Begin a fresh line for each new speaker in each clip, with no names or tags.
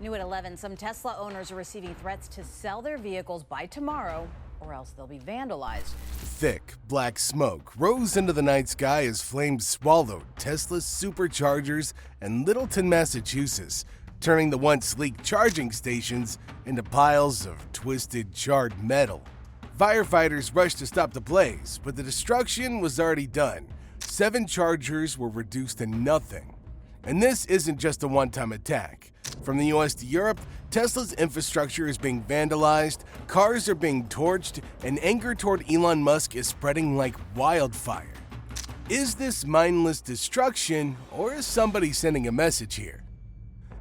New at 11, some Tesla owners are receiving threats to sell their vehicles by tomorrow or else they'll be vandalized.
Thick, black smoke rose into the night sky as flames swallowed Tesla's Superchargers in Littleton, Massachusetts, turning the once sleek charging stations into piles of twisted, charred metal. Firefighters rushed to stop the blaze, but the destruction was already done. 7 chargers were reduced to nothing. And this isn't just a one-time attack. From the US to Europe, Tesla's infrastructure is being vandalized, cars are being torched, and anger toward Elon Musk is spreading like wildfire. Is this mindless destruction, or is somebody sending a message here?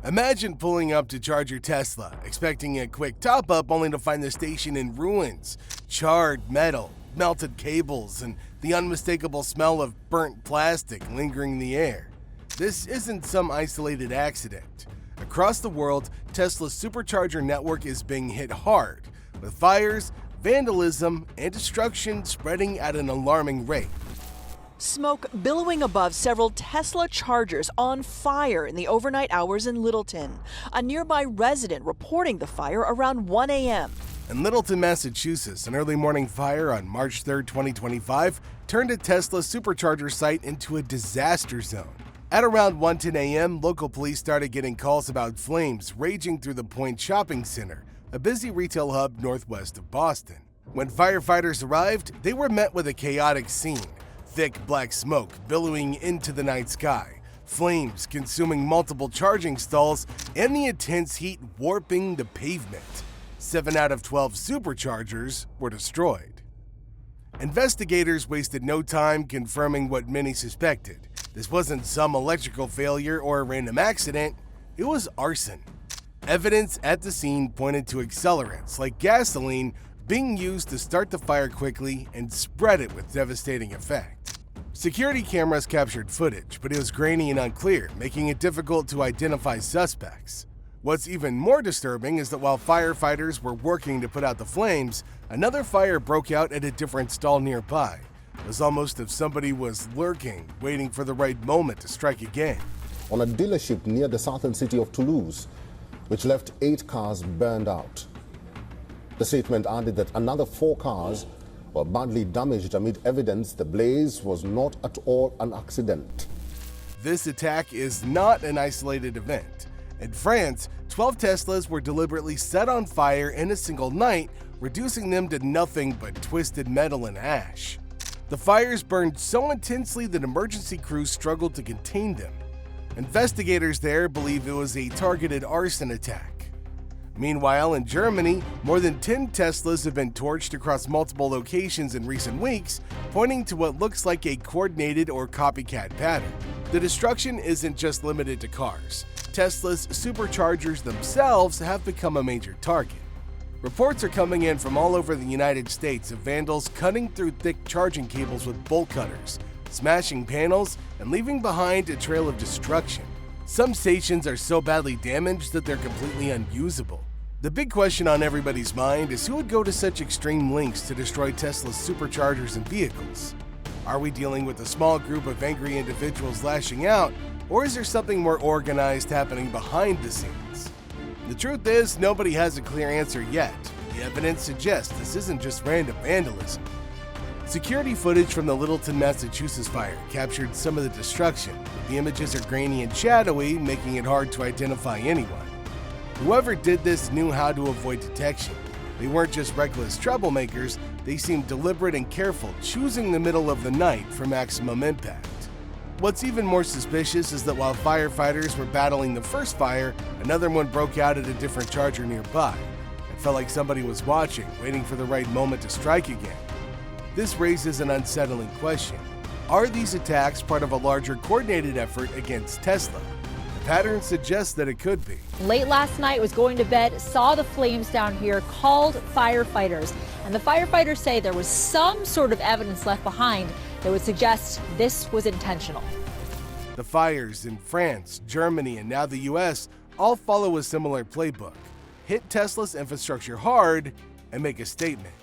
Imagine pulling up to charge your Tesla, expecting a quick top-up only to find the station in ruins, charred metal, melted cables, and the unmistakable smell of burnt plastic lingering in the air. This isn't some isolated accident. Across the world, Tesla's supercharger network is being hit hard, with fires, vandalism, and destruction spreading at an alarming rate.
Smoke billowing above several Tesla chargers on fire in the overnight hours in Littleton. A nearby resident reporting the fire around 1 a.m.
In Littleton, Massachusetts, an early morning fire on March 3, 2025, turned a Tesla supercharger site into a disaster zone. At around 1:10 a.m., local police started getting calls about flames raging through the Point Shopping Center, a busy retail hub northwest of Boston. When firefighters arrived, they were met with a chaotic scene. Thick black smoke billowing into the night sky, flames consuming multiple charging stalls, and the intense heat warping the pavement. 7 out of 12 superchargers were destroyed. Investigators wasted no time confirming what many suspected. This wasn't some electrical failure or a random accident, it was arson. Evidence at the scene pointed to accelerants like gasoline being used to start the fire quickly and spread it with devastating effect. Security cameras captured footage, but it was grainy and unclear, making it difficult to identify suspects. What's even more disturbing is that while firefighters were working to put out the flames, another fire broke out at a different stall nearby. It was almost as if somebody was lurking, waiting for the right moment to strike again.
On a dealership near the southern city of Toulouse, which left 8 cars burned out. The statement added that another 4 cars were badly damaged amid evidence the blaze was not at all an accident.
This attack is not an isolated event. In France, 12 Teslas were deliberately set on fire in a single night, reducing them to nothing but twisted metal and ash. The fires burned so intensely that emergency crews struggled to contain them. Investigators there believe it was a targeted arson attack. Meanwhile, in Germany, more than 10 Teslas have been torched across multiple locations in recent weeks, pointing to what looks like a coordinated or copycat pattern. The destruction isn't just limited to cars. Tesla's superchargers themselves have become a major target. Reports are coming in from all over the United States of vandals cutting through thick charging cables with bolt cutters, smashing panels, and leaving behind a trail of destruction. Some stations are so badly damaged that they're completely unusable. The big question on everybody's mind is who would go to such extreme lengths to destroy Tesla's superchargers and vehicles? Are we dealing with a small group of angry individuals lashing out, or is there something more organized happening behind the scenes? The truth is, nobody has a clear answer yet. The evidence suggests this isn't just random vandalism. Security footage from the Littleton, Massachusetts fire captured some of the destruction. The images are grainy and shadowy, making it hard to identify anyone. Whoever did this knew how to avoid detection. They weren't just reckless troublemakers, they seemed deliberate and careful, choosing the middle of the night for maximum impact. What's even more suspicious is that while firefighters were battling the first fire, another one broke out at a different charger nearby. It felt like somebody was watching, waiting for the right moment to strike again. This raises an unsettling question. Are these attacks part of a larger coordinated effort against Tesla? The pattern suggests that it could be.
Late last night, was going to bed, saw the flames down here, called firefighters. And the firefighters say there was some sort of evidence left behind that would suggest this was intentional.
The fires in France, Germany, and now the US all follow a similar playbook. Hit Tesla's infrastructure hard and make a statement.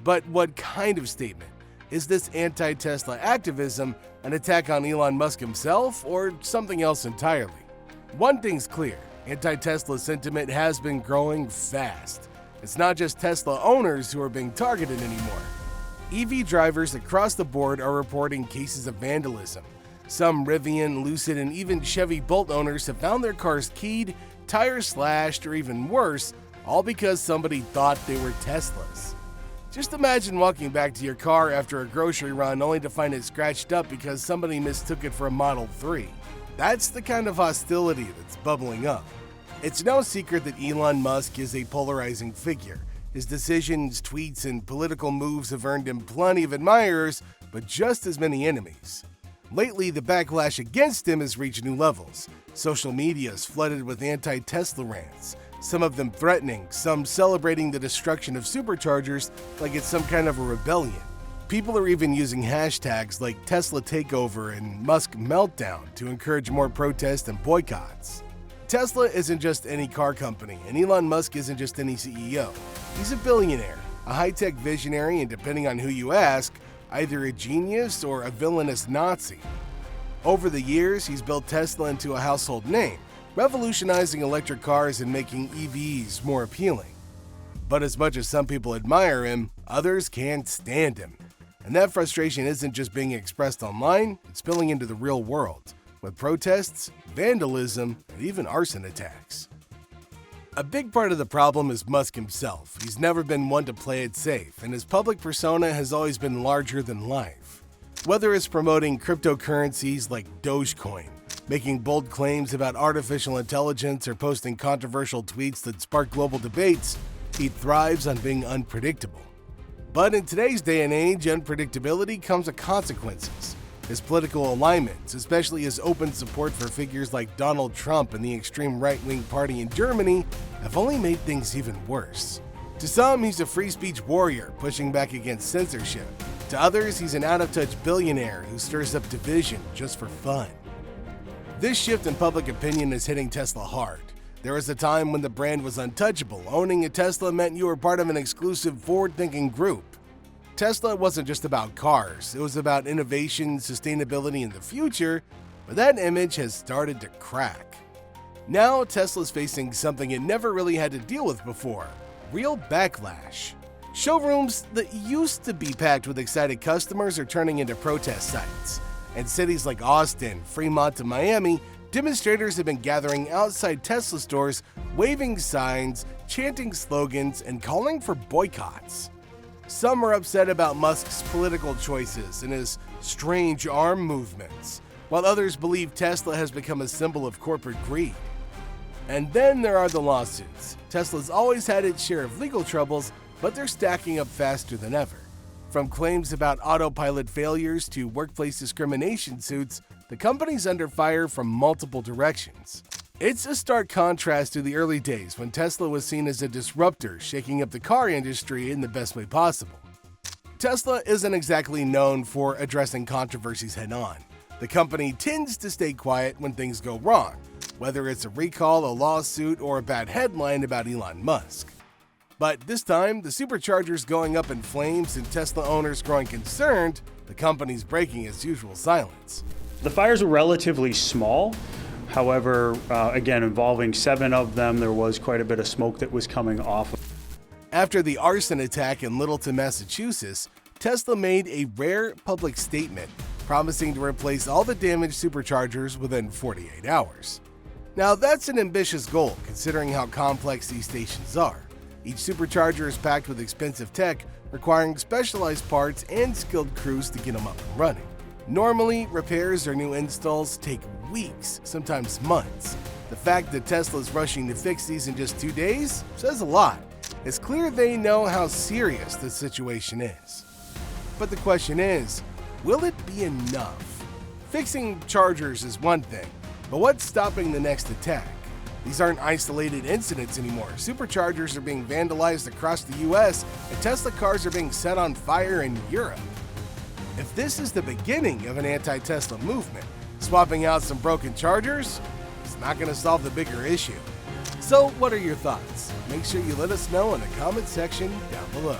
But what kind of statement? Is this anti-Tesla activism an attack on Elon Musk himself or something else entirely? One thing's clear, Anti-Tesla sentiment has been growing fast. It's not just Tesla owners who are being targeted anymore. EV drivers across the board are reporting cases of vandalism. Some Rivian, Lucid, and even Chevy Bolt owners have found their cars keyed, tires slashed, or even worse, all because somebody thought they were Teslas. Just imagine walking back to your car after a grocery run only to find it scratched up because somebody mistook it for a Model 3. That's the kind of hostility that's bubbling up. It's no secret that Elon Musk is a polarizing figure. His decisions, tweets, and political moves have earned him plenty of admirers, but just as many enemies. Lately, the backlash against him has reached new levels. Social media is flooded with anti-Tesla rants, some of them threatening, some celebrating the destruction of Superchargers like it's some kind of a rebellion. People are even using hashtags like Tesla takeover and Musk meltdown to encourage more protests and boycotts. Tesla isn't just any car company, and Elon Musk isn't just any CEO. He's a billionaire, a high-tech visionary, and depending on who you ask, either a genius or a villainous Nazi. Over the years, he's built Tesla into a household name, revolutionizing electric cars and making EVs more appealing. But as much as some people admire him, others can't stand him. And that frustration isn't just being expressed online, it's spilling into the real world, with protests, vandalism, and even arson attacks. A big part of the problem is Musk himself. He's never been one to play it safe, and his public persona has always been larger than life. Whether it's promoting cryptocurrencies like Dogecoin, making bold claims about artificial intelligence, or posting controversial tweets that spark global debates, he thrives on being unpredictable. But in today's day and age, unpredictability comes with consequences. His political alignments, especially his open support for figures like Donald Trump and the extreme right-wing party in Germany, have only made things even worse. To some, he's a free speech warrior pushing back against censorship. To others, he's an out-of-touch billionaire who stirs up division just for fun. This shift in public opinion is hitting Tesla hard. There was a time when the brand was untouchable. Owning a Tesla meant you were part of an exclusive, forward-thinking group. Tesla wasn't just about cars, it was about innovation, sustainability, and the future, but that image has started to crack. Now, Tesla's facing something it never really had to deal with before: real backlash. Showrooms that used to be packed with excited customers are turning into protest sites. In cities like Austin, Fremont, and Miami, demonstrators have been gathering outside Tesla stores, waving signs, chanting slogans, and calling for boycotts. Some are upset about Musk's political choices and his strange arm movements, while others believe Tesla has become a symbol of corporate greed. And then there are the lawsuits. Tesla's always had its share of legal troubles, but they're stacking up faster than ever. From claims about autopilot failures to workplace discrimination suits, the company's under fire from multiple directions. It's a stark contrast to the early days when Tesla was seen as a disruptor, shaking up the car industry in the best way possible. Tesla isn't exactly known for addressing controversies head-on. The company tends to stay quiet when things go wrong, whether it's a recall, a lawsuit, or a bad headline about Elon Musk. But this time, the Superchargers going up in flames and Tesla owners growing concerned, the company's breaking its usual silence.
The fires were relatively small. However, again, involving 7 of them, there was quite a bit of smoke that was coming off.
After the arson attack in Littleton, Massachusetts, Tesla made a rare public statement promising to replace all the damaged Superchargers within 48 hours. Now, that's an ambitious goal considering how complex these stations are. Each Supercharger is packed with expensive tech, requiring specialized parts and skilled crews to get them up and running. Normally, repairs or new installs take weeks, sometimes months. The fact that Tesla's rushing to fix these in just 2 days says a lot. It's clear they know how serious the situation is. But the question is, will it be enough? Fixing chargers is one thing, but what's stopping the next attack? These aren't isolated incidents anymore. Superchargers are being vandalized across the US, and Tesla cars are being set on fire in Europe. If this is the beginning of an anti-Tesla movement, swapping out some broken chargers, it's not going to solve the bigger issue. So what are your thoughts? Make sure you let us know in the comment section down below.